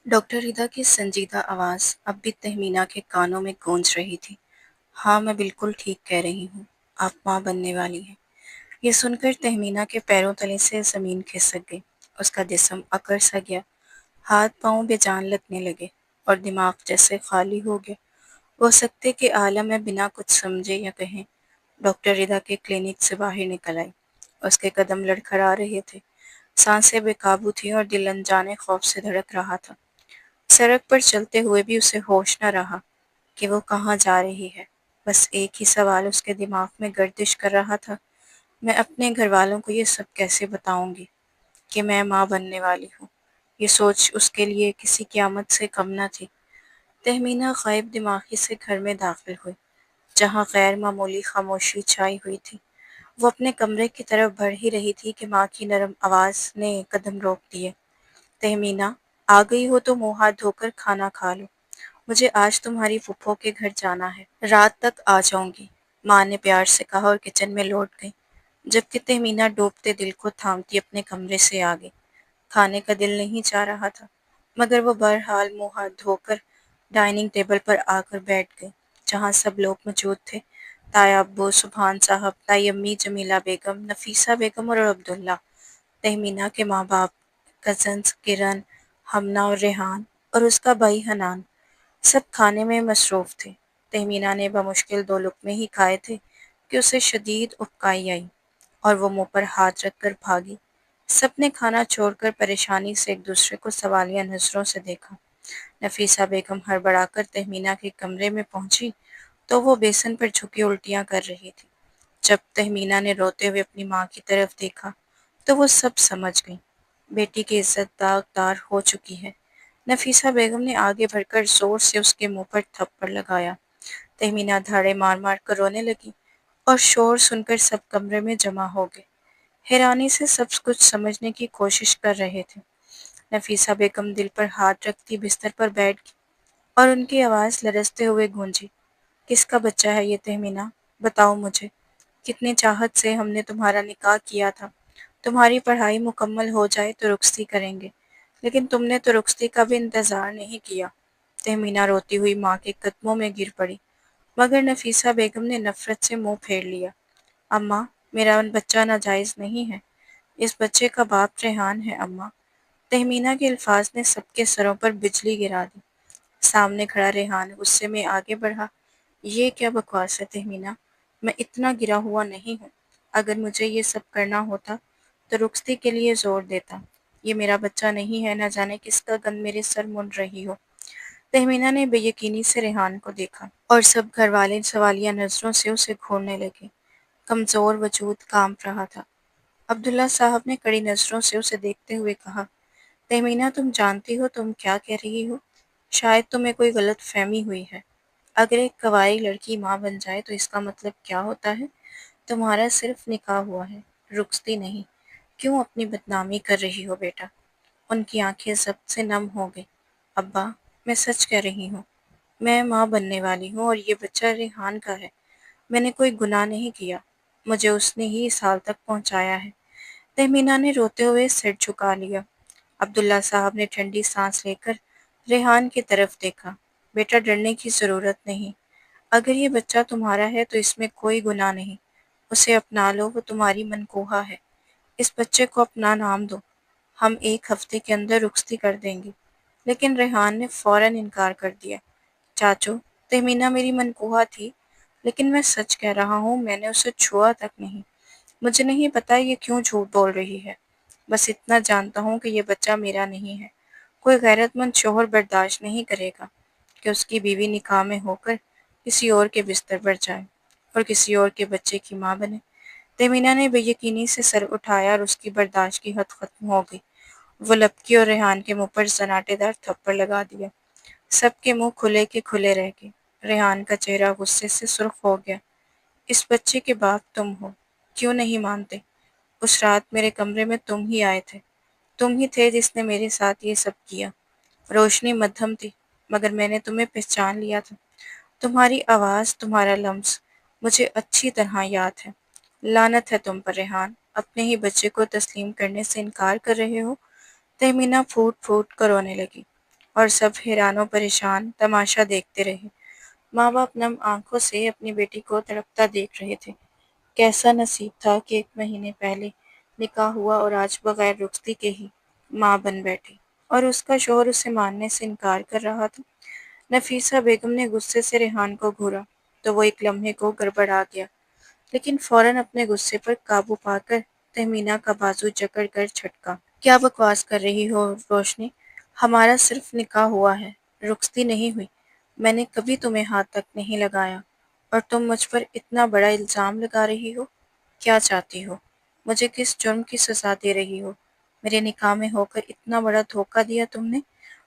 Doctor ردا کی سنجیدہ آواز اب بھی تہمینہ کے کانوں میں گونج رہی تھی۔ ہاں میں بالکل ٹھیک کہہ رہی ہوں، آپ ماں بننے والی ہیں۔ یہ سن کر تہمینہ کے پیروں تلے سے زمین کھسک گئی، اس کا جسم اکڑ سا گیا، ہاتھ پاؤں بے جان لگنے لگے اور دماغ جیسے خالی ہو گیا۔ وہ سکتے کے عالم میں بنا کچھ سمجھے یا کہیں ڈاکٹر ردا کے کلینک سے باہر نکل آئی۔ اس کے قدم لڑکھڑا رہے تھے، سانسیں بے قابو تھیں اور دل انجانے خوف سے دھڑک رہا تھا۔ سڑک پر چلتے ہوئے بھی اسے ہوش نہ رہا کہ وہ کہاں جا رہی ہے۔ بس ایک ہی سوال اس کے دماغ میں گردش کر رہا تھا، میں اپنے گھر والوں کو یہ سب کیسے بتاؤں گی کہ میں ماں بننے والی ہوں؟ یہ سوچ اس کے لیے کسی قیامت سے کم نہ تھی۔ تہمینہ غائب دماغی سے گھر میں داخل ہوئی، جہاں غیر معمولی خاموشی چھائی ہوئی تھی۔ وہ اپنے کمرے کی طرف بڑھ ہی رہی تھی کہ ماں کی نرم آواز نے قدم روک دیے۔ تہمینہ، آ گئی ہو تو منہ ہاتھ دھو کر کھانا کھا لو، مجھے آج تمہاری پھپھو کے گھر جانا ہے، رات تک آ جاؤں گی، ماں نے پیار سے کہا اور کچن میں لوٹ گئی، جبکہ تہمینہ ڈوبتے دل کو تھامتی اپنے کمرے سے آ گئی۔ کھانے کا دل نہیں چاہ رہا تھا، مگر وہ بہرحال منہ ہاتھ دھو کر ڈائننگ ٹیبل پر آ کر بیٹھ گئی، جہاں سب لوگ موجود تھے، تایا ابو، سبحان صاحب، تائی امی جمیلہ بیگم، نفیسہ بیگم اور عبداللہ، تہمینہ کے ماں باپ، کزنز کرن، ہمنہ اور ریحان اور اس کا بھائی حنان، سب کھانے میں مصروف تھے۔ تہمینہ نے بمشکل 2 لقمے ہی کھائے تھے کہ اسے شدید اکائی آئی اور وہ منہ پر ہاتھ رکھ کر بھاگی۔ سب نے کھانا چھوڑ کر پریشانی سے ایک دوسرے کو سوالیہ نظروں سے دیکھا۔ نفیسہ بیگم ہڑبڑا کر تہمینہ کے کمرے میں پہنچی تو وہ بیسن پر جھکی الٹیاں کر رہی تھی۔ جب تہمینہ نے روتے ہوئے اپنی ماں کی طرف دیکھا تو وہ سب سمجھ گئی، بیٹی کی عزت داغدار ہو چکی ہے۔ نفیسہ بیگم نے آگے بڑھ کر زور سے اس کے منہ پر تھپڑ لگایا۔ تہمینہ دھاڑے مار مار کر رونے لگی اور شور سن کر سب کمرے میں جمع ہو گئے، حیرانی سے سب کچھ سمجھنے کی کوشش کر رہے تھے۔ نفیسہ بیگم دل پر ہاتھ رکھتی بستر پر بیٹھ گئی اور ان کی آواز لرزتے ہوئے گونجی، کس کا بچہ ہے یہ تہمینہ؟ بتاؤ مجھے، کتنی چاہت سے ہم نے تمہارا نکاح کیا تھا، تمہاری پڑھائی مکمل ہو جائے تو رخصتی کریں گے، لیکن تم نے تو رخصتی کا بھی انتظار نہیں کیا۔ تہمینہ روتی ہوئی ماں کے قدموں میں گر پڑی، مگر نفیسہ بیگم نے نفرت سے منہ پھیر لیا۔ اماں، میرا بچہ ناجائز نہیں ہے، اس بچے کا باپ ریحان ہے اماں۔ تہمینہ کے الفاظ نے سب کے سروں پر بجلی گرا دی۔ سامنے کھڑا ریحان غصے میں آگے بڑھا، یہ کیا بکواس ہے تہمینہ، میں اتنا گرا ہوا نہیں ہوں، اگر مجھے یہ سب کرنا ہوتا تو رخصتی کے لیے زور دیتا، یہ میرا بچہ نہیں ہے، نہ جانے کس کا گند میرے سر منڈ رہی ہو۔ تہمینہ نے بے یقینی سے ریحان کو دیکھا اور سب گھر والے سوالیہ نظروں سے اسے گھورنے لگے۔ کمزور وجود کانپ رہا تھا۔ عبداللہ صاحب نے کڑی نظروں سے اسے دیکھتے ہوئے کہا، تہمینہ تم جانتی ہو تم کیا کہہ رہی ہو؟ شاید تمہیں کوئی غلط فہمی ہوئی ہے۔ اگر ایک کنواری لڑکی ماں بن جائے تو اس کا مطلب کیا ہوتا ہے؟ تمہارا صرف نکاح ہوا ہے، رخصتی نہیں۔ کیوں اپنی بدنامی کر رہی ہو بیٹا؟ ان کی آنکھیں ضبط سے نم ہو گئیں۔ ابا، میں سچ کہہ رہی ہوں، میں ماں بننے والی ہوں اور یہ بچہ ریحان کا ہے، میں نے کوئی گناہ نہیں کیا، مجھے اس نے ہی اس حال تک پہنچایا ہے۔ تہمینہ نے روتے ہوئے سر جھکا لیا۔ عبداللہ صاحب نے ٹھنڈی سانس لے کر ریحان کی طرف دیکھا، بیٹا ڈرنے کی ضرورت نہیں، اگر یہ بچہ تمہارا ہے تو اس میں کوئی گناہ نہیں، اسے اپنا لو، وہ تمہاری منقوہہ ہے، اس بچے کو اپنا نام دو، ہم 1 ہفتے کے اندر رخصتی کر دیں گے۔ لیکن ریحان نے فوراً انکار کر دیا، چاچو، تہمینہ میری منقوہہ تھی، لیکن میں سچ کہہ رہا ہوں، میں نے اسے چھوا تک نہیں، مجھے نہیں پتا یہ کیوں جھوٹ بول رہی ہے، بس اتنا جانتا ہوں کہ یہ بچہ میرا نہیں ہے۔ کوئی غیرت مند شوہر برداشت نہیں کرے گا کہ اس کی بیوی نکاح میں ہو کر کسی اور کے بستر پر جائے اور کسی اور کے بچے کی ماں بنے۔ تہمینہ نے بے یقینی سے سر اٹھایا اور اس کی برداشت کی حد ختم ہو گئی۔ وہ لپکی اور ریحان کے منہ پر سناٹے دار تھپڑ لگا دیا۔ سب کے منہ کھلے کے کھلے رہ گئے۔ ریحان کا چہرہ غصے سے سرخ ہو گیا۔ اس بچے کے باپ تم ہو، کیوں نہیں مانتے؟ اس رات میرے کمرے میں تم ہی آئے تھے، تم ہی تھے جس نے میرے ساتھ یہ سب کیا۔ روشنی مدھم تھی، مگر میں نے تمہیں پہچان لیا تھا، تمہاری آواز، تمہارا لمس مجھے اچھی طرح یاد ہے۔ لعنت ہے تم پر ریحان، اپنے ہی بچے کو تسلیم کرنے سے انکار کر رہے ہو۔ تہمینہ پھوٹ پھوٹ کر رونے لگی۔ اور سب حیران و پریشان تماشا دیکھتے رہے۔ ماں باپ نم آنکھوں سے اپنی بیٹی کو تڑپتا دیکھ رہے تھے۔ کیسا نصیب تھا کہ 1 مہینے پہلے نکاح ہوا اور آج بغیر رخصتی کے ہی ماں بن بیٹھی، اور اس کا شوہر اسے ماننے سے انکار کر رہا تھا۔ نفیسہ بیگم نے غصے سے ریحان کو گھورا تو وہ ایک لمحے کو گڑبڑا گیا، لیکن فوراً اپنے غصے پر قابو پا کر تہمینہ کا بازو جکڑ کر جھٹکا۔ کیا بکواس کر رہی ہو روشنی؟ ہمارا صرف نکاح ہوا ہے، رخصتی نہیں ہوئی۔ میں نے کبھی تمہیں ہاتھ تک نہیں لگایا، اور تم مجھ پر اتنا بڑا الزام لگا رہی ہو۔ کیا چاہتی ہو؟ مجھے کس جرم کی سزا دے رہی ہو؟ میرے نکاح میں ہو کر اتنا بڑا دھوکہ دیا تم نے،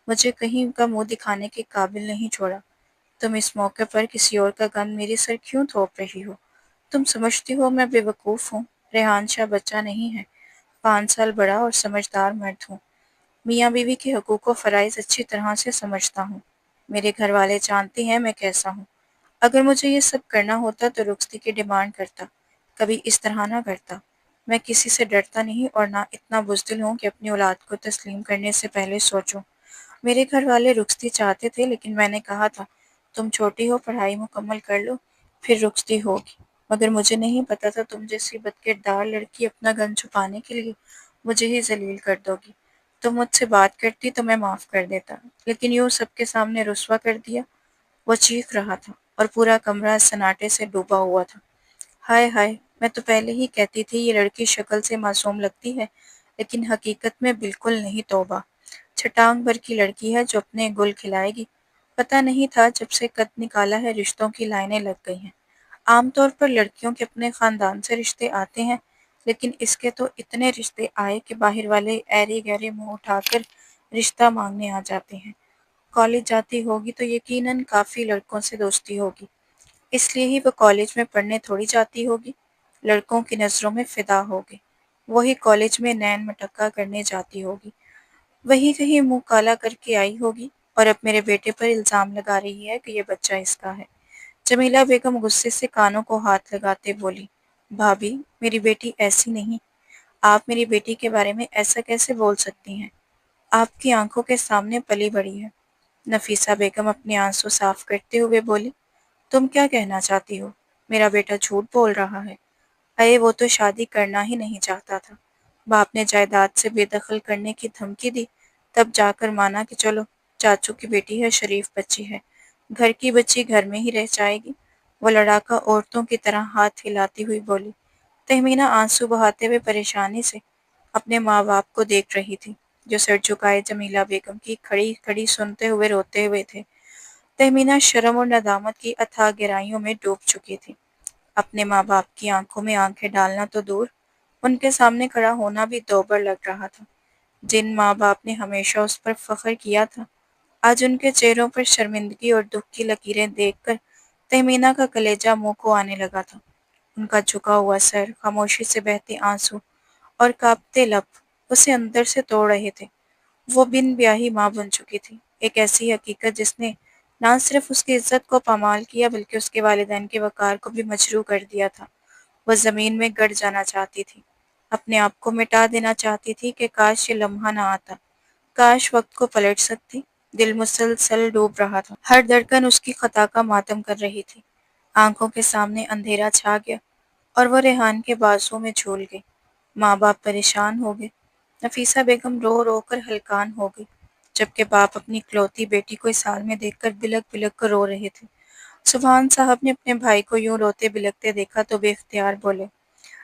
مجھے کہیں کا منہ دکھانے کے قابل نہیں چھوڑا۔ تم اس موقع پر کسی اور کا گن میرے سر کیوں تھوپ رہی ہو؟ تم سمجھتی ہو میں بے وقوف ہوں؟ ریحان شاہ بچہ نہیں ہے، 5 سال بڑا اور سمجھدار مرد ہوں۔ میاں بیوی کے حقوق و فرائض اچھی طرح سے سمجھتا ہوں۔ میرے گھر والے جانتے ہیں میں کیسا ہوں۔ اگر مجھے یہ سب کرنا ہوتا تو رخصتی کی ڈیمانڈ کرتا، کبھی اس طرح نہ کرتا۔ میں کسی سے ڈرتا نہیں اور نہ اتنا بزدل ہوں کہ اپنی اولاد کو تسلیم کرنے سے پہلے سوچوں۔ میرے گھر والے رخصتی چاہتے تھے، لیکن میں نے کہا تھا تم چھوٹی ہو، پڑھائی مکمل کر لو، پھر رخصتی ہوگی۔ مگر مجھے نہیں پتا تھا تم جیسی بدکردار لڑکی اپنا گن چھپانے کے لیے مجھے ہی ذلیل کر دو گی۔ تم مجھ سے بات کرتی تو میں معاف کر دیتا، لیکن یوں سب کے سامنے رسوا کر دیا۔ وہ چیخ رہا تھا اور پورا کمرہ سناٹے سے ڈوبا ہوا تھا۔ ہائے ہائے، میں تو پہلے ہی کہتی تھی یہ لڑکی شکل سے معصوم لگتی ہے، لیکن حقیقت میں بالکل نہیں۔ توبہ، چھٹانگ بھر کی لڑکی ہے جو اپنے گل کھلائے گی۔ پتہ نہیں تھا جب سے قد نکالا ہے رشتوں کی لائنیں لگ گئی ہیں۔ عام طور پر لڑکیوں کے اپنے خاندان سے رشتے آتے ہیں، لیکن اس کے تو اتنے رشتے آئے کہ باہر والے ایرے گہرے منہ اٹھا کر رشتہ مانگنے آ جاتے ہیں۔ کالج جاتی ہوگی تو یقیناً کافی لڑکوں سے دوستی ہوگی، اس لیے ہی وہ کالج میں پڑھنے تھوڑی جاتی ہوگی، لڑکوں کی نظروں میں فدا ہوگی۔ وہی کالج میں نین مٹکا کرنے جاتی ہوگی، وہی کہیں منہ کالا کر کے آئی ہوگی، اور اب میرے بیٹے پر الزام لگا رہی ہے کہ یہ بچہ اس کا ہے۔ جمیلہ بیگم غصے سے کانوں کو ہاتھ لگاتے بولی، بھابی، میری بیٹی ایسی نہیں۔ آپ میری بیٹی کے بارے میں ایسا کیسے بول سکتی ہیں؟ آپ کی آنکھوں کے سامنے پلی بڑھی ہے۔ نفیسہ بیگم اپنے آنسو صاف کرتے ہوئے بولی، تم کیا کہنا چاہتی ہو؟ میرا بیٹا جھوٹ بول رہا ہے۔ ارے وہ تو شادی کرنا ہی نہیں چاہتا تھا، باپ نے جائیداد سے بے دخل کرنے کی دھمکی دی، تب جا کر مانا کہ چلو چاچو کی بیٹی ہے، شریف بچی ہے، گھر کی بچی گھر میں ہی رہ جائے گی۔ وہ لڑاکا عورتوں کی طرح ہاتھ ہلاتی ہوئی بولی۔ تہمینہ آنسو بہاتے ہوئے پریشانی سے اپنے ماں باپ کو دیکھ رہی تھی، جو سر جھکائے جمیلہ بیگم کی کھڑی کھڑی سنتے ہوئے روتے ہوئے تھے۔ تہمینہ شرم اور ندامت کی اتھاہ گہرائیوں میں ڈوب چکی تھی۔ اپنے ماں باپ کی آنکھوں میں آنکھیں ڈالنا تو دور، ان کے سامنے کھڑا ہونا بھی دوبر لگ رہا تھا۔ جن ماں باپ نے ہمیشہ اس پر فخر کیا تھا، آج ان کے چہروں پر شرمندگی اور دکھ کی لکیریں دیکھ کر تہمینہ کا کلیجہ منہ کو آنے لگا تھا۔ ان کا جھکا ہوا سر، خاموشی سے بہتے آنسو اور کانپتے لب اسے اندر سے توڑ رہے تھے۔ وہ بن بیاہی ماں بن چکی تھی، ایک ایسی حقیقت جس نے نہ صرف اس کی عزت کو پامال کیا بلکہ اس کے والدین کے وقار کو بھی مجروح کر دیا تھا۔ وہ زمین میں گڑ جانا چاہتی تھی، اپنے آپ کو مٹا دینا چاہتی تھی کہ کاش یہ لمحہ نہ آتا، کاش وقت کو پلٹ سکتی۔ دل مسلسل ڈوب رہا تھا، ہر دھڑکن اس کی خطا کا ماتم کر رہی تھی۔ آنکھوں کے سامنے اندھیرا چھا گیا اور وہ ریحان کے بازو میں جھول گئی۔ ماں باپ پریشان ہو گئے، نفیسہ بیگم رو رو کر ہلکان ہو گئی، جبکہ باپ اپنی اکلوتی بیٹی کو اس حال میں دیکھ کر بلک بلک کر رو رہے تھے۔ سبحان صاحب نے اپنے بھائی کو یوں روتے بلکتے دیکھا تو بے اختیار بولے،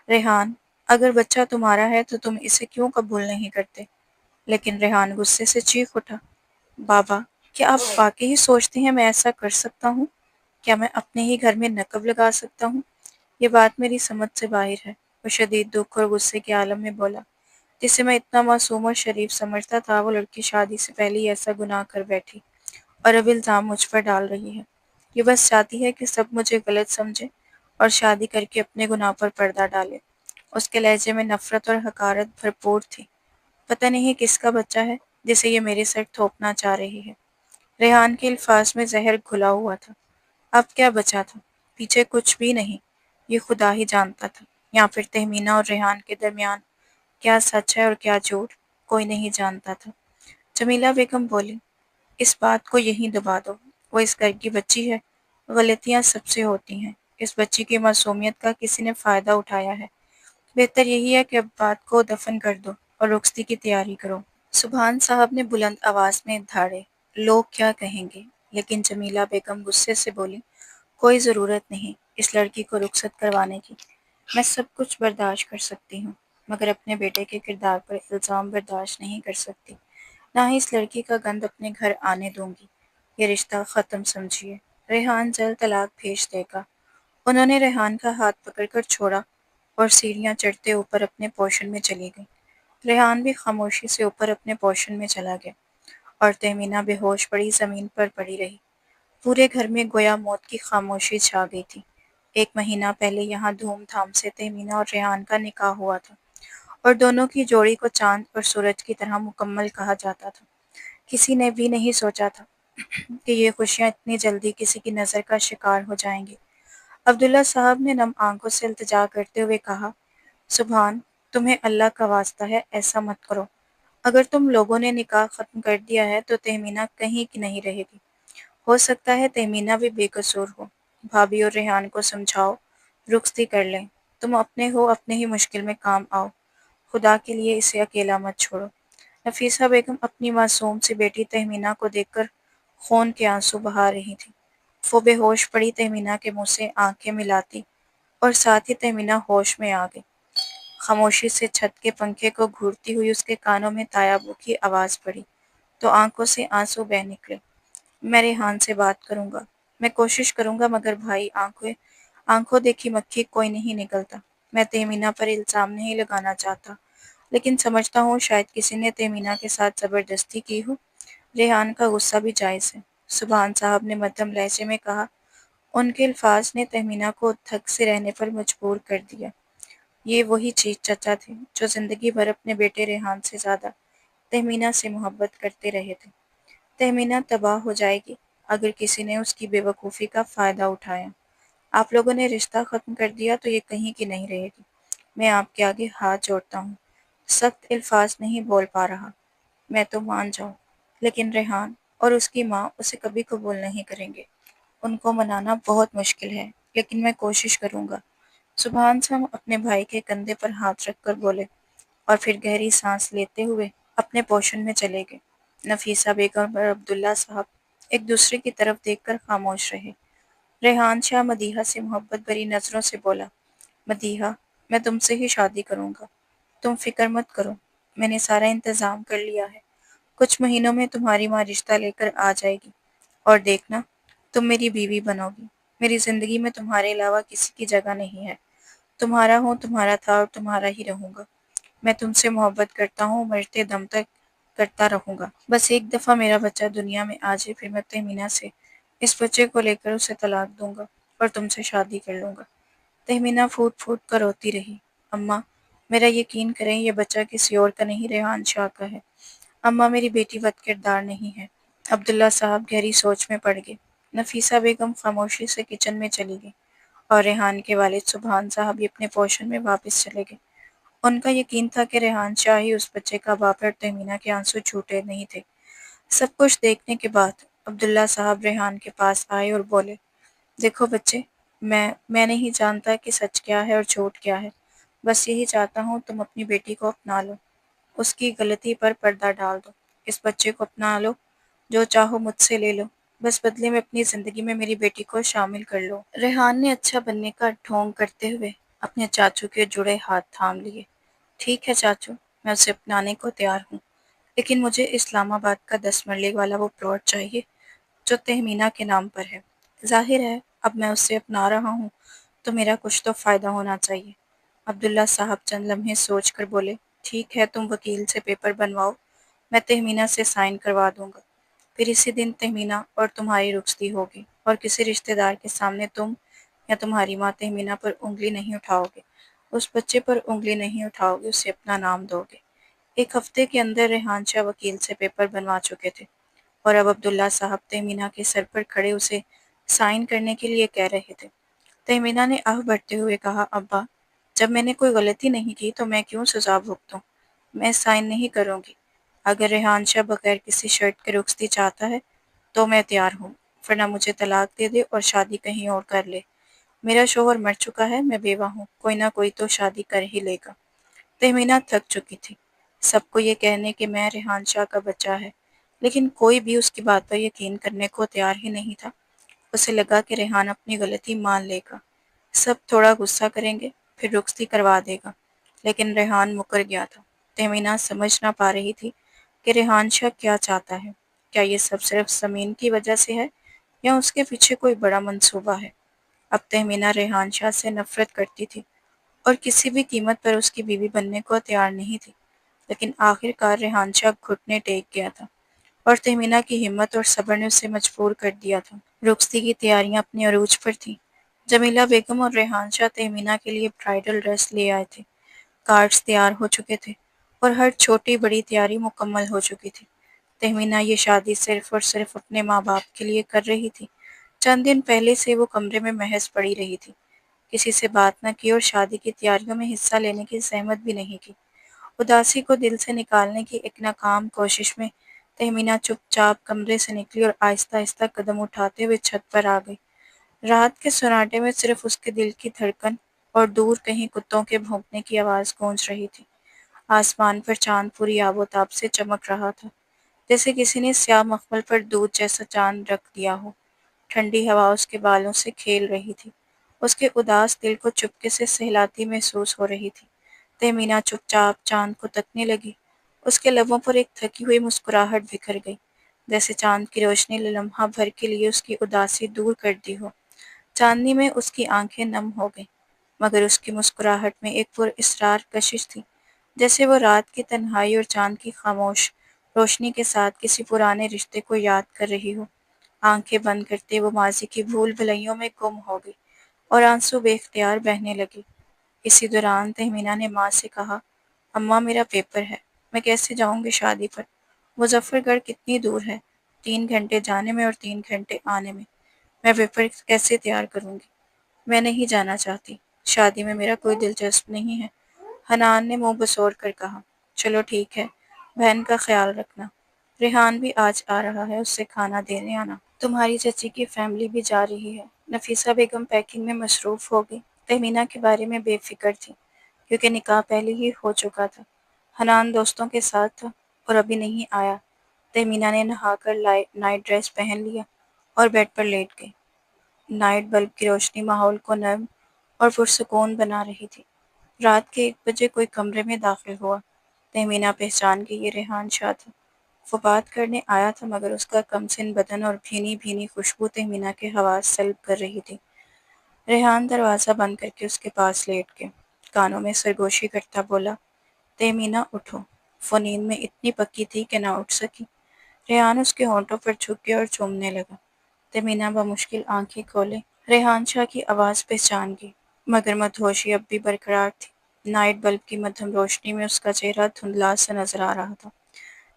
ریحان، اگر بچہ تمہارا ہے تو تم اسے کیوں قبول نہیں کرتے؟ لیکن ریحان غصے سے چیخ اٹھا، بابا، کیا آپ واقعی ہی سوچتے ہیں میں ایسا کر سکتا ہوں؟ کیا میں اپنے ہی گھر میں نقب لگا سکتا ہوں؟ یہ بات میری سمجھ سے باہر ہے۔ وہ شدید دکھ اور غصے کے عالم میں بولا، جسے میں اتنا معصوم اور شریف سمجھتا تھا، وہ لڑکی شادی سے پہلے ہی ایسا گناہ کر بیٹھی اور اب الزام مجھ پر ڈال رہی ہے۔ یہ بس چاہتی ہے کہ سب مجھے غلط سمجھے اور شادی کر کے اپنے گناہ پر پردہ ڈالے۔ اس کے لہجے میں نفرت اور حقارت بھرپور تھی۔ پتہ نہیں کس کا بچہ ہے جسے یہ میرے سر تھوپنا چاہ رہی ہے۔ ریحان کے الفاظ میں زہر گھلا ہوا تھا۔ اب کیا بچا تھا؟ پیچھے کچھ بھی نہیں، یہ خدا ہی جانتا تھا۔ یا پھر تہمینہ اور ریحان کے درمیان کیا سچ ہے اور کیا جھوٹ، کوئی نہیں جانتا تھا۔ جمیلہ بیگم بولی، اس بات کو یہیں دبا دو، وہ اس گھر کی بچی ہے، غلطیاں سب سے ہوتی ہیں، اس بچی کی معصومیت کا کسی نے فائدہ اٹھایا ہے، بہتر یہی ہے کہ اب بات کو دفن کر دو اور رخصتی کی تیاری کرو۔ سبحان صاحب نے بلند آواز میں دھاڑے، لوگ کیا کہیں گے؟ لیکن جمیلہ بیگم غصے سے بولی، کوئی ضرورت نہیں اس لڑکی کو رخصت کروانے کی، میں سب کچھ برداشت کر سکتی ہوں، مگر اپنے بیٹے کے کردار پر الزام برداشت نہیں کر سکتی، نہ ہی اس لڑکی کا گند اپنے گھر آنے دوں گی، یہ رشتہ ختم سمجھیے، ریحان جلد طلاق بھیج دے گا۔ انہوں نے ریحان کا ہاتھ پکڑ کر چھوڑا اور سیڑھیاں چڑھتے اوپر اپنے پوشن میں چلی گئی۔ ریحان بھی خاموشی سے اوپر اپنے پوشن میں چلا گیا اور تہمینہ بے ہوش پڑی زمین پر پڑی رہی۔ پورے گھر میں گویا موت کی خاموشی چھا گئی تھی۔ ایک مہینہ پہلے یہاں دھوم دھام سے تہمینہ اور ریحان کا نکاح ہوا تھا اور دونوں کی جوڑی کو چاند اور سورج کی طرح مکمل کہا جاتا تھا۔ کسی نے بھی نہیں سوچا تھا کہ یہ خوشیاں اتنی جلدی کسی کی نظر کا شکار ہو جائیں گی۔ عبداللہ صاحب نے نم آنکھوں سے التجا کرتے ہوئے کہا، سبحان، تمہیں اللہ کا واسطہ ہے ایسا مت کرو، اگر تم لوگوں نے نکاح ختم کر دیا ہے تو تہمینہ کہیں کی نہیں رہے گی، ہو سکتا ہے تہمینہ بھی بے قصور ہو، بھابھی اور ریحان کو سمجھاؤ، رخصتی کر لیں، تم اپنے ہو اپنے ہی مشکل میں کام آؤ، خدا کے لیے اسے اکیلا مت چھوڑو۔ نفیسہ بیگم اپنی معصوم سی بیٹی تہمینہ کو دیکھ کر خون کے آنسو بہا رہی تھی۔ وہ بے ہوش پڑی تہمینہ کے منہ سے آنکھیں ملاتی اور ساتھ ہی تہمینہ ہوش میں آ گئی۔ خاموشی سے چھت کے پنکھے کو گھورتی ہوئی اس کے کانوں میں تایابو کی آواز پڑی تو آنکھوں سے آنسو بہہ نکلے۔ میں ریحان سے بات کروں گا، میں کوشش کروں گا، مگر بھائی آنکھوں دیکھی مکھی کوئی نہیں نکلتا۔ میں تہمینہ پر الزام نہیں لگانا چاہتا، لیکن سمجھتا ہوں شاید کسی نے تہمینہ کے ساتھ زبردستی کی ہو۔ ریحان کا غصہ بھی جائز ہے، سبحان صاحب نے مدھم لہجے میں کہا۔ ان کے الفاظ نے تہمینہ کو تھک سے رہنے پر مجبور کر دیا۔ یہ وہی چیز چچا تھے جو زندگی بھر اپنے بیٹے ریحان سے زیادہ تہمینہ سے محبت کرتے رہے تھے۔ تہمینہ تباہ ہو جائے گی اگر کسی نے اس کی بے وقوفی کا فائدہ اٹھایا۔ آپ لوگوں نے رشتہ ختم کر دیا تو یہ کہیں کی نہیں رہے گی۔ میں آپ کے آگے ہاتھ جوڑتا ہوں، سخت الفاظ نہیں بول پا رہا، میں تو مان جاؤں، لیکن ریحان اور اس کی ماں اسے کبھی قبول نہیں کریں گے۔ ان کو منانا بہت مشکل ہے، لیکن میں کوشش کروں گا۔ سبحان صاحب اپنے بھائی کے کندھے پر ہاتھ رکھ کر بولے اور پھر گہری سانس لیتے ہوئے اپنے پوشن میں چلے گئے۔ نفیسہ بیگم اور عبداللہ صاحب ایک دوسرے کی طرف دیکھ کر خاموش رہے۔ ریحان شاہ مدیحہ سے محبت بھری نظروں سے بولا، مدیحہ، میں تم سے ہی شادی کروں گا، تم فکر مت کرو، میں نے سارا انتظام کر لیا ہے، کچھ مہینوں میں تمہاری ماں رشتہ لے کر آ جائے گی اور دیکھنا تم میری بیوی بنو گی، میری زندگی میں تمہارے علاوہ کسی کی جگہ نہیں ہے، تمہارا ہوں، تمہارا تھا اور تمہارا ہی رہوں گا، میں تم سے محبت کرتا ہوں، مرتے دم تک کرتا رہوں گا، بس ایک دفعہ میرا بچہ دنیا میں آ جائے، پھر میں تہمینہ سے اس بچے کو لے کر اسے طلاق دوں گا اور تم سے شادی کر لوں گا۔ تہمینہ پھوٹ پھوٹ کر روتی رہی، اماں، میرا یقین کریں یہ بچہ کسی اور کا نہیں ریحان شاہ کا ہے، اماں میری بیٹی بد کردار نہیں ہے۔ عبداللہ صاحب گہری سوچ میں پڑ گئے۔ نفیسہ بیگم خاموشی سے کچن میں چلی گئی اور ریحان کے والد سبحان صاحب بھی اپنے پوشن میں واپس چلے گئے۔ ان کا یقین تھا کہ ریحان شاہ ہی اس بچے کا باپ ہے اور تہمینہ کے آنسو جھوٹے نہیں تھے۔ سب کچھ دیکھنے کے بعد عبداللہ صاحب ریحان کے پاس آئے اور بولے، دیکھو بچے، میں نہیں جانتا کہ سچ کیا ہے اور جھوٹ کیا ہے، بس یہی چاہتا ہوں تم اپنی بیٹی کو اپنا لو، اس کی غلطی پر پردہ ڈال دو، اس بچے کو اپنا لو، جو چاہو مجھ سے لے لو، بس بدلے میں اپنی زندگی میں میری بیٹی کو شامل کر لو۔ ریحان نے اچھا بننے کا ڈھونگ کرتے ہوئے اپنے چاچو کے جڑے ہاتھ تھام لیے۔ ٹھیک ہے چاچو، میں اسے اپنانے کو تیار ہوں، لیکن مجھے اسلام آباد کا 10 مرلے والا وہ پلاٹ چاہیے جو تہمینہ کے نام پر ہے۔ ظاہر ہے اب میں اسے اپنا رہا ہوں تو میرا کچھ تو فائدہ ہونا چاہیے۔ عبداللہ صاحب چند لمحے سوچ کر بولے، ٹھیک ہے، تم وکیل سے پیپر بنواؤ، میں تہمینہ سے سائن کروا دوں گا، پھر اسی دن تہمینہ اور تمہاری رخصتی ہوگی اور کسی رشتہ دار کے سامنے تم یا تمہاری ماں تہمینہ پر انگلی نہیں اٹھاؤ گے، اس بچے پر انگلی نہیں اٹھاؤ گے، اسے اپنا نام دو گے۔ ایک ہفتے کے اندر ریحان شاہ وکیل سے پیپر بنوا چکے تھے اور اب عبداللہ صاحب تہمینہ کے سر پر کھڑے اسے سائن کرنے کے لیے کہہ رہے تھے۔ تہمینہ نے آہ بھرتے ہوئے کہا، ابا، جب میں نے کوئی غلطی نہیں کی تو میں کیوں سزا بھگتوں؟ میں سائن نہیں کروں گی۔ اگر ریحان شاہ بغیر کسی شرط کے رخصتی چاہتا ہے تو میں تیار ہوں، ورنہ مجھے طلاق دے دے اور شادی کہیں اور کر لے۔ میرا شوہر مر چکا ہے، میں بیوہ ہوں، کوئی نہ کوئی تو شادی کر ہی لے گا۔ تہمینہ تھک چکی تھی، سب کو یہ کہنے کہ میں ریحان شاہ کا بچہ ہے، لیکن کوئی بھی اس کی بات پر یقین کرنے کو تیار ہی نہیں تھا۔ اسے لگا کہ ریحان اپنی غلطی مان لے گا، سب تھوڑا غصہ کریں گے، پھر رخصتی کروا دے گا، لیکن ریحان مکر گیا تھا۔ تہمینہ سمجھ نہ پا رہی تھی کہ ریحان شاہ کیا چاہتا ہے، کیا یہ سب صرف زمین کی وجہ سے ہے یا اس کے پیچھے کوئی بڑا منصوبہ ہے۔ اب تہمینہ ریحان شاہ سے نفرت کرتی تھی اور کسی بھی قیمت پر اس کی بیوی بننے کو تیار نہیں تھی، لیکن آخر کار ریحان شاہ گھٹنے ٹیک گیا تھا اور تہمینہ کی ہمت اور صبر نے اسے مجبور کر دیا تھا۔ رخصتی کی تیاریاں اپنے عروج پر تھیں۔ جمیلہ بیگم اور ریحان شاہ تہمینہ کے لیے برائیڈل ڈریس لے آئے تھے، کارڈز تیار ہو چکے تھے اور ہر چھوٹی بڑی تیاری مکمل ہو چکی تھی۔ تہمینہ یہ شادی صرف اور صرف اپنے ماں باپ کے لیے کر رہی تھی۔ چند دن پہلے سے وہ کمرے میں محض پڑی رہی تھی، کسی سے بات نہ کی اور شادی کی تیاریوں میں حصہ لینے کی زحمت بھی نہیں کی۔ اداسی کو دل سے نکالنے کی ایک ناکام کوشش میں تہمینہ چپ چاپ کمرے سے نکلی اور آہستہ آہستہ قدم اٹھاتے ہوئے چھت پر آ گئی۔ رات کے سناٹے میں صرف اس کے دل کی دھڑکن اور دور کہیں کتوں کے بھونکنے کی آواز گونج رہی تھی۔ آسمان پر چاند پوری آب و تاب سے چمک رہا تھا، جیسے کسی نے سیاہ مخمل پر دودھ جیسا چاند رکھ دیا ہو۔ ٹھنڈی ہوا اس کے بالوں سے کھیل رہی تھی، اس کے اداس دل کو چپکے سے سہلاتی محسوس ہو رہی تھی۔ تہمینہ چپ چاپ چاند کو تکنے لگی، اس کے لبوں پر ایک تھکی ہوئی مسکراہٹ بکھر گئی، جیسے چاند کی روشنی نے لمحہ بھر کے لیے اس کی اداسی دور کر دی ہو۔ چاندنی میں اس کی آنکھیں نم ہو گئیں، مگر اس کی مسکراہٹ میں ایک پر اسرار کشش تھی، جیسے وہ رات کی تنہائی اور چاند کی خاموش روشنی کے ساتھ کسی پرانے رشتے کو یاد کر رہی ہو۔ آنکھیں بند کرتے وہ ماضی کی بھول بھلائیوں میں گم ہو گئی اور آنسو بے اختیار بہنے لگے۔ اسی دوران تہمینہ نے ماں سے کہا، اماں میرا پیپر ہے، میں کیسے جاؤں گی شادی پر؟ مظفر گڑھ کتنی دور ہے، 3 گھنٹے جانے میں اور 3 گھنٹے آنے میں پیپر کیسے تیار کروں گی؟ میں نہیں جانا چاہتی، شادی میں میرا کوئی دلچسپ نہیں ہے۔ حنان نے منہ بسور کر کہا، چلو ٹھیک ہے، بہن کا خیال رکھنا، ریحان بھی آج آ رہا ہے، اس سے کھانا دینے آنا، تمہاری چچی کی فیملی بھی جا رہی ہے۔ نفیسہ بیگم پیکنگ میں مصروف ہو گئی، تہمینہ کے بارے میں بے فکر تھی، کیونکہ نکاح پہلے ہی ہو چکا تھا۔ حنان دوستوں کے ساتھ تھا اور ابھی نہیں آیا۔ تہمینہ نے نہا کر نائٹ ڈریس پہن لیا اور بیڈ پر لیٹ گئی۔ نائٹ بلب کی روشنی ماحول کو نرم اور پرسکون بنا رہی تھی۔ رات کے 1 بجے کوئی کمرے میں داخل ہوا۔ تہمینہ پہچان گئی، یہ ریحان شاہ تھا۔ وہ بات کرنے آیا تھا، مگر اس کا کم سن بدن اور بھینی بھینی خوشبو تہمینہ کے حواس سلب کر رہی تھی۔ ریحان دروازہ بند کر کے اس کے پاس لیٹ گیا، کانوں میں سرگوشی کرتا بولا، تہمینہ اٹھو۔ وہ نیند میں اتنی پکی تھی کہ نہ اٹھ سکی۔ ریحان اس کے ہونٹوں پر جھک گیا اور چومنے لگا۔ تہمینہ بمشکل آنکھیں کھولے، ریحان شاہ کی آواز پہچان گئی، مگر مدہوشی اب بھی برقرار تھی۔ نائٹ بلب کی مدھم روشنی میں اس کا چہرہ دھندلا سا نظر آ رہا تھا۔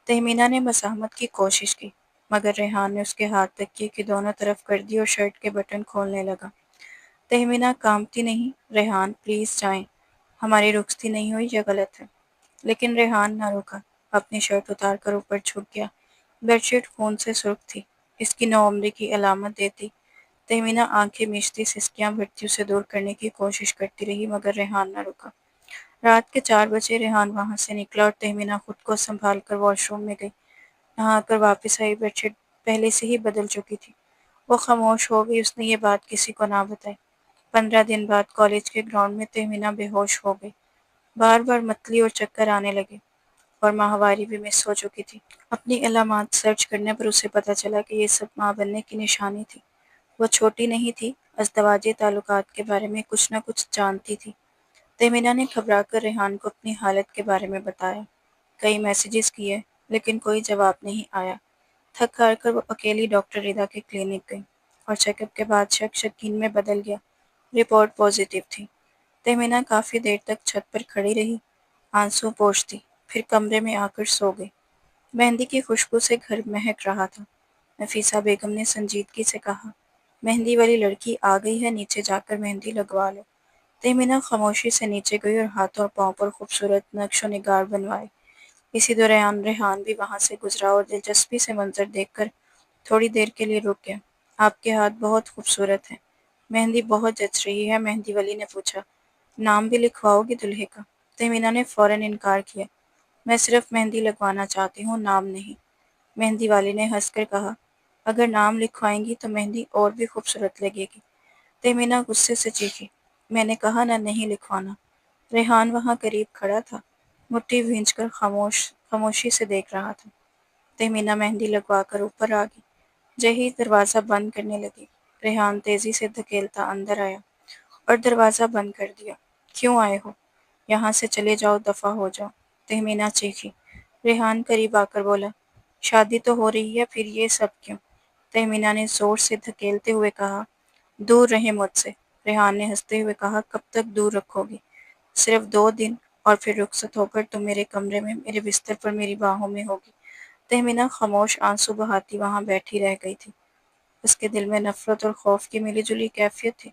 تہمینہ نے مزاحمت کی کوشش کی، مگر ریحان نے اس کے ہاتھ تکیے کی دونوں طرف کر دی اور شرٹ کے بٹن کھولنے لگا۔ تہمینہ کانپتی، نہیں ریحان پلیز جائیں، ہماری رخصتی نہیں ہوئی، یہ غلط ہے۔ لیکن ریحان نہ رکا، اپنی شرٹ اتار کر اوپر جھک گیا۔ بیڈ شیٹ خون سے سرخ تھی، اس کی نوعمری کی علامت دیتی۔ تہمینہ آنکھیں میچتی سسکیاں بھرتی اسے دور کرنے کی کوشش کرتی رہی، مگر ریحان نہ رکا۔ رات کے 4 بجے ریحان وہاں سے نکلا اور تہمینہ خود کو سنبھال کر واش روم میں گئی۔ نہا کر واپس آئی، بیڈ شیٹ پہلے سے ہی بدل چکی تھی۔ وہ خاموش ہو گئی، اس نے یہ بات کسی کو نہ بتائی۔ 15 دن بعد کالج کے گراؤنڈ میں تہمینہ بے ہوش ہو گئی، بار بار متلی اور چکر آنے لگے، اور ماہواری بھی مس ہو چکی تھی۔ اپنی علامات سرچ کرنے پر اسے پتہ چلا کہ یہ سب ماں بننے کی نشانی تھی۔ وہ چھوٹی نہیں تھی، ازدواجی تعلقات کے بارے میں کچھ نہ کچھ جانتی تھی۔ تہمینہ نے گھبرا کر ریحان کو اپنی حالت کے بارے میں بتایا، کئی میسیجز کیے، لیکن کوئی جواب نہیں آیا۔ تھک ہار کر وہ اکیلی ڈاکٹر رضا کے کلینک گئی، اور چیک اپ کے بعد شک یقین میں بدل گیا، رپورٹ پازیٹیو تھی۔ تہمینہ کافی دیر تک چھت پر کھڑی رہی، آنسو پوچھتی، پھر کمرے میں آ کر سو گئی۔ مہندی کی خوشبو سے گھر مہک رہا تھا۔ نفیسہ بیگم نے سنجیدگی سے کہا، مہندی والی لڑکی آ گئی ہے، نیچے جا کر مہندی لگوا لو۔ تہمینہ خاموشی سے نیچے گئی اور ہاتھوں اور پاؤں پر خوبصورت نقش و نگار بنوائے۔ اسی دوران ریحان بھی وہاں سے گزرا اور دلچسپی سے منظر دیکھ کر تھوڑی دیر کے لیے رک گیا۔ آپ کے ہاتھ بہت خوبصورت ہیں۔ مہندی بہت جچ رہی ہے، مہندی والی نے پوچھا۔ نام بھی لکھواؤ گی دلہے کا؟ تہمینہ نے فوراً انکار کیا۔ میں صرف مہندی لگوانا چاہتی ہوں، نام نہیں۔ مہندی والی نے ہنس کر کہا، اگر نام لکھوائیں گی تو مہندی اور بھی خوبصورت لگے گی۔ تہمینہ غصے سے چیخی، میں نے کہا نہ نہیں لکھوانا۔ ریحان وہاں قریب کھڑا تھا، مٹھی بھینچ کر خاموشی سے دیکھ رہا تھا۔ تہمینہ مہندی لگوا کر اوپر آ گئی۔ جہی دروازہ بند کرنے لگی، ریحان تیزی سے دھکیلتا اندر آیا اور دروازہ بند کر دیا۔ کیوں آئے ہو؟ یہاں سے چلے جاؤ، دفع ہو جاؤ، تہمینہ چیخی۔ ریحان قریب آ کر بولا، شادی تو ہو رہی ہے، پھر یہ سب کیوں؟ تہمینہ نے زور سے دھکیلتے ہوئے کہا، دور رہیں مجھ سے۔ ریحان نے ہنستے ہوئے کہا، کب تک دور رکھو گی؟ صرف 2 دن، اور پھر رخصت ہو کر تم میرے کمرے میں میرے بستر پر میری باہوں میں ہوگی۔ تہمینہ خاموش آنسو بہاتی وہاں بیٹھی رہ گئی تھی۔ اس کے دل میں نفرت اور خوف کی ملی جلی کیفیت تھی۔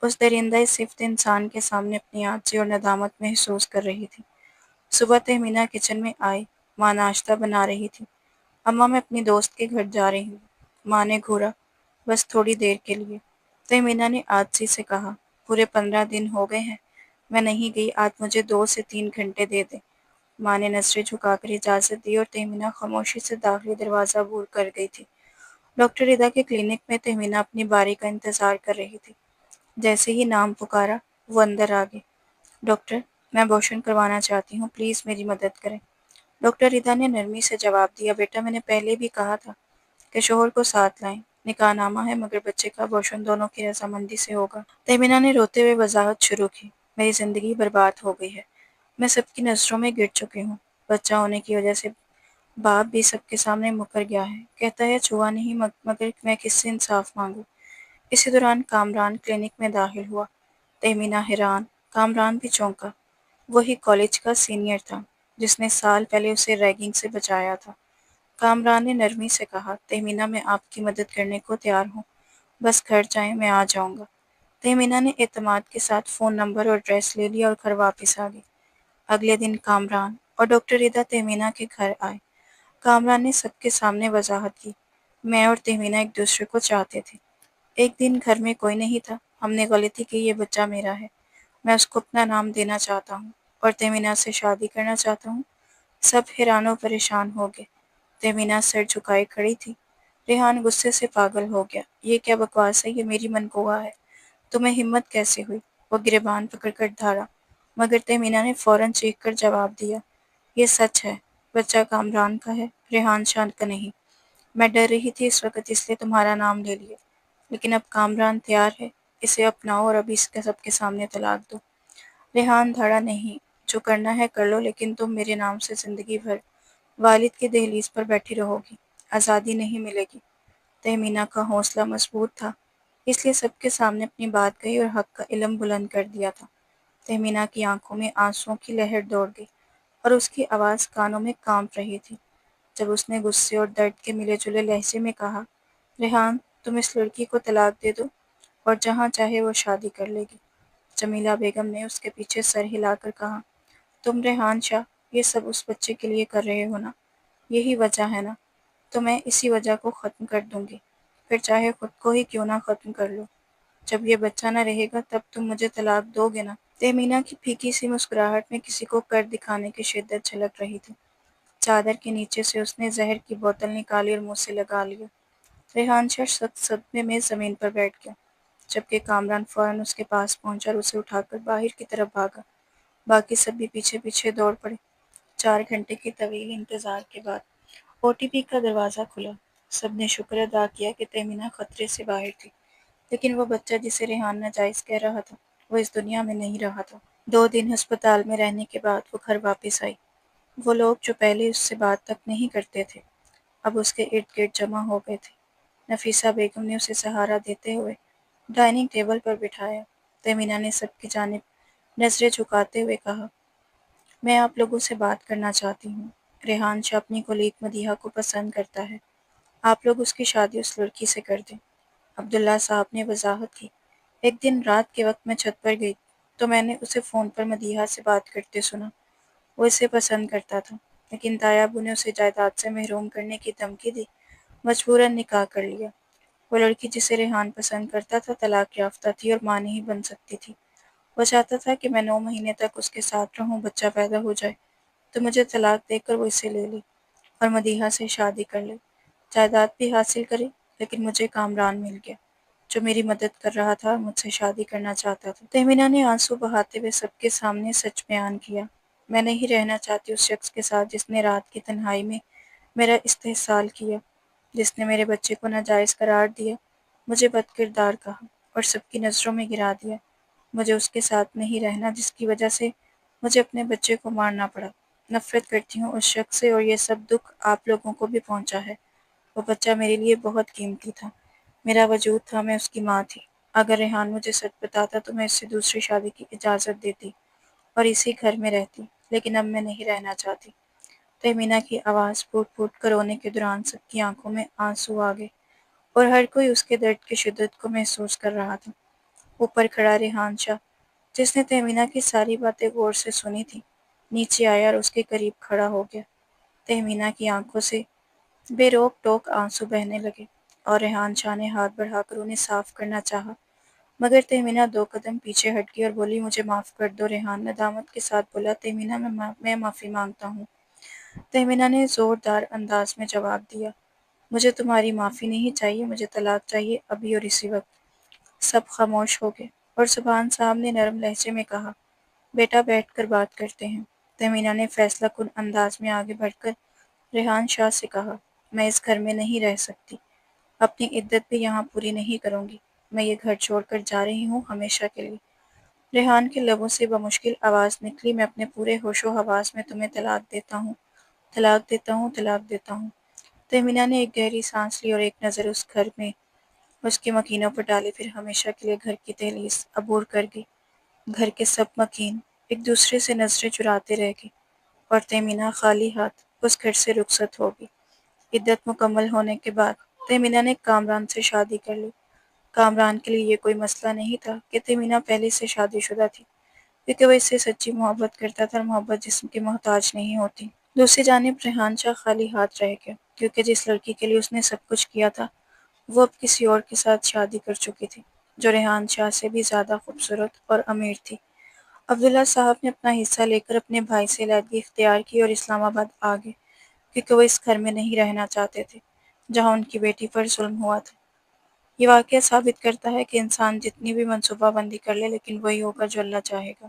اس درندہ صفت انسان کے سامنے اپنی عاجزی اور ندامت محسوس کر رہی تھی۔ صبح تہمینہ کچن میں آئی، ماں ناشتہ بنا رہی تھی۔ اماں میں اپنی دوست کے گھر جا رہی ہوں۔ ماں نے گھورا، بس تھوڑی دیر کے لیے۔ تہمینہ نے عاجزی سے کہا، پورے 15 دن ہو گئے ہیں میں نہیں گئی، آج مجھے 2 سے 3 گھنٹے دے دیں۔ ماں نے نظریں جھکا کر اجازت دی اور تہمینہ خاموشی سے داخلی دروازہ عبور کر گئی تھی۔ ڈاکٹر ادا کے کلینک میں تہمینہ اپنی باری کا انتظار کر رہی تھی۔ جیسے ہی نام پکارا، وہ اندر آ گئی۔ ڈاکٹر، میں ابورشن کروانا چاہتی ہوں، پلیز میری مدد کریں۔ ڈاکٹر ادا نے نرمی سے جواب دیا، بیٹا میں نے پہلے بھی کہا تھا کہ شوہر کو ساتھ لائیں، نکاح نامہ ہے مگر بچے کا ابورشن دونوں کی رضامندی سے ہوگا۔ تہمینہ نے روتے ہوئے وضاحت شروع کی، میری زندگی برباد ہو گئی ہے، میں سب کی نظروں میں گر چکی ہوں، بچہ ہونے کی وجہ سے باپ بھی سب کے سامنے مکر گیا ہے، کہتا ہے چھوا نہیں مگر میں کس سے انصاف مانگوں۔ اسی دوران کامران کلینک میں داخل ہوا۔ تہمینہ حیران، کامران بھی چونکا۔ وہی کالج کا سینئر تھا جس نے سال پہلے اسے ریگنگ سے بچایا تھا۔ کامران نے نرمی سے کہا، تہمینہ میں آپ کی مدد کرنے کو تیار ہوں، بس گھر جائیں، میں آ جاؤں گا۔ تہمینہ نے اعتماد کے ساتھ فون نمبر اور ایڈریس لے لیا اور گھر واپس آ گئی۔ اگلے دن کامران اور ڈاکٹر ادا تہمینہ کے گھر آئے۔ کامران نے سب کے سامنے وضاحت کی، میں اور تہمینہ ایک دوسرے کو چاہتے تھے۔ ایک دن گھر میں کوئی نہیں تھا، ہم نے غلطی کی، یہ بچہ میرا ہے، میں اس کو اپنا نام دینا چاہتا ہوں اور تہمینہ سے شادی کرنا چاہتا ہوں۔ سب حیران و پریشان ہو گئے۔ تہمینہ سر جھکائے کھڑی تھی۔ ریحان غصے سے پاگل ہو گیا، یہ کیا بکواس ہے، یہ میری منقوہ ہے، تمہیں ہمت کیسے ہوئی؟ وہ گریبان پکڑ کر دھاڑا، مگر تہمینہ نے فوراً چیخ کر جواب دیا، یہ سچ ہے، بچہ کامران کا ہے، ریحان شان کا نہیں۔ میں ڈر رہی تھی اس وقت، اس لیے تمہارا نام لے لیا، لیکن اب کامران تیار ہے، اسے اپناؤ اور ابھی اس کے سب کے سامنے طلاق دو۔ ریحان دھاڑا، نہیں، جو کرنا ہے کر لو، لیکن تم میرے نام سے زندگی بھر والد کی دہلیز پر بیٹھی رہو گی، آزادی نہیں ملے گی۔ تہمینہ کا حوصلہ مضبوط تھا، اس لیے سب کے سامنے اپنی بات کہی اور حق کا علم بلند کر دیا تھا۔ تہمینہ کی آنکھوں میں آنسوؤں کی لہر دوڑ گئی اور اس کی آواز کانوں میں کانپ رہی تھی جب اس نے غصے اور درد کے ملے جلے لہجے میں کہا، ریحان، تم اس لڑکی کو طلاق دے دو اور جہاں چاہے وہ شادی کر لے گی۔ جمیلہ بیگم نے اس کے پیچھے سر ہلا کر کہا، تم ریحان شاہ یہ سب اس بچے کے لیے کر رہے ہو نا؟ یہی وجہ ہے نا؟ تو میں اسی وجہ کو ختم کر دوں گی، پھر چاہے خود کو ہی کیوں نہ ختم کر لو۔ جب یہ بچہ نہ رہے گا تب تم مجھے طلاق دو گے نا؟ تہمینہ کی پھیکی سی مسکراہٹ میں کسی کو کر دکھانے کی شدت جھلک رہی تھی۔ چادر کے نیچے سے اس نے زہر کی بوتل نکالی اور منہ سے لگا لیا۔ ریحان شاہ سخت صدمے میں زمین پر بیٹھ گیا، جبکہ کامران فوراً اس کے پاس پہنچا اور اسے اٹھا کر باہر کی طرف بھاگا۔ باقی سب بھی پیچھے پیچھے دوڑ پڑے۔ 4 گھنٹے کے طویل انتظار کے بعد او ٹی پی کا دروازہ کھلا۔ سب نے شکر ادا کیا کہ تہمینہ خطرے سے باہر تھی، لیکن وہ بچہ جسے ریحان ناجائز کہہ رہا تھا، وہ اس دنیا میں نہیں رہا تھا۔ 2 دن ہسپتال میں رہنے کے بعد وہ گھر واپس آئی۔ وہ لوگ جو پہلے اس سے بات تک نہیں کرتے تھے، اب اس کے ارد گرد جمع ہو گئے تھے۔ نفیسہ بیگم نے اسے سہارا دیتے ہوئے ڈائننگ ٹیبل پر بٹھایا۔ تہمینہ نے سب کی جانب نظریں جھکاتے ہوئے کہا، میں آپ لوگوں سے بات کرنا چاہتی ہوں۔ ریحان شاہ اپنی کولیگ مدیحہ کو پسند کرتا ہے، آپ لوگ اس کی شادی اس لڑکی سے کر دیں۔ عبداللہ صاحب نے وضاحت کی، ایک دن رات کے وقت میں چھت پر گئی تو میں نے اسے فون پر مدیحہ سے بات کرتے سنا۔ وہ اسے پسند کرتا تھا، لیکن تایا ابو نے اسے جائیداد سے محروم کرنے کی دھمکی دی مجبوراً نکاح کر لیا۔ وہ لڑکی جسے ریحان پسند کرتا تھا طلاق یافتہ تھی اور ماں نہیں بن سکتی تھی۔ وہ چاہتا تھا کہ میں 9 مہینے تک اس کے ساتھ رہوں، بچہ پیدا ہو جائے تو مجھے طلاق دے کر وہ اسے لے لے اور مدیحہ سے شادی کر لے، جائیداد بھی حاصل کرے۔ لیکن مجھے کامران مل گیا جو میری مدد کر رہا تھا اور مجھ سے شادی کرنا چاہتا تھا۔ تہمینہ نے آنسو بہاتے ہوئے سب کے سامنے سچ بیان کیا۔ میں نہیں رہنا چاہتی اس شخص کے ساتھ جس نے رات کی تنہائی میں میرا استحصال کیا، جس نے میرے بچے کو ناجائز قرار دیا، مجھے بد کردار کہا اور سب کی نظروں میں گرا دیا۔ مجھے اس کے ساتھ نہیں رہنا جس کی وجہ سے مجھے اپنے بچے کو مارنا پڑا۔ نفرت کرتی ہوں اس شخص سے اور یہ سب دکھ آپ لوگوں کو بھی پہنچا ہے۔ وہ بچہ میرے لیے بہت قیمتی تھا، میرا وجود تھا، میں اس کی ماں تھی۔ اگر ریحان مجھے سچ بتاتا تو میں اس سے دوسری شادی کی اجازت دیتی اور اسی گھر میں رہتی، لیکن اب میں نہیں رہنا چاہتی۔ تہمینہ کی آواز پھوٹ پھوٹ کر رونے کے دوران سب کی آنکھوں میں آنسو آ گئے اور ہر کوئی اس کے درد کی شدت کو محسوس کر رہا تھا۔ اوپر کھڑا ریحان شاہ، جس نے تہمینہ کی ساری باتیں غور سے سنی تھی، نیچے آیا اور اس کے قریب کھڑا ہو گیا۔ تہمینہ کی آنکھوں سے بے روک ٹوک آنسو بہنے لگے اور ریحان شاہ نے ہاتھ بڑھا کر انہیں صاف کرنا چاہا، مگر تہمینہ 2 قدم پیچھے ہٹ گئی اور بولی مجھے معاف کر دو۔ ریحان ندامت کے ساتھ بولا تہمینہ میں معافی مانگتا ہوں۔ تہمینہ نے زوردار انداز میں جواب دیا مجھے تمہاری معافی نہیں چاہیے، مجھے طلاق چاہیے، ابھی اور اسی وقت۔ سب خاموش ہو گئے اور سبحان صاحب نے نرم لہجے میں کہا بیٹا بیٹھ کر بات کرتے ہیں۔ تہمینہ نے فیصلہ کن انداز میں آگے بڑھ کر ریحان شاہ سے کہا میں اس گھر میں نہیں رہ سکتی، اپنی عدت بھی یہاں پوری نہیں کروں گی، میں یہ گھر چھوڑ کر جا رہی ہوں ہمیشہ کے لیے۔ ریحان کے لبوں سے بمشکل آواز نکلی میں اپنے پورے ہوش و حواس میں تمہیں طلاق دیتا ہوں، طلاق دیتا ہوں، طلاق دیتا ہوں۔ تہمینہ نے ایک گہری سانس لی اور ایک نظر اس گھر میں اس کے مکینوں پر ڈالی، پھر ہمیشہ کے لیے گھر کی دہلیز عبور کر گئی۔ گھر کے سب مکین ایک دوسرے سے نظریں چراتے رہ گئے اور تہمینہ خالی ہاتھ اس گھر سے رخصت ہو گئی۔ عدت مکمل ہونے کے بعد تہمینہ نے کامران سے شادی کر لی۔ کامران کے لیے یہ کوئی مسئلہ نہیں تھا کہ تہمینہ پہلے سے شادی شدہ تھی، کیونکہ وہ اس سے سچی محبت کرتا تھا اور محبت جسم کی محتاج نہیں ہوتی۔ دوسری جانب ریحان شاہ خالی ہاتھ رہ گیا، کیونکہ جس لڑکی کے لیے اس نے سب کچھ کیا تھا وہ اب کسی اور کے ساتھ شادی کر چکی تھی، جو ریحان شاہ سے بھی زیادہ خوبصورت اور امیر تھی۔ عبداللہ صاحب نے اپنا حصہ لے کر اپنے بھائی سے علیحدگی اختیار کی اور اسلام آباد آ گئے، کیونکہ وہ اس گھر میں نہیں رہنا چاہتے تھے جہاں ان کی بیٹی پر ظلم ہوا تھا۔ یہ واقعہ ثابت کرتا ہے کہ انسان جتنی بھی منصوبہ بندی کر لے لیکن وہی ہوگا جو اللہ چاہے گا۔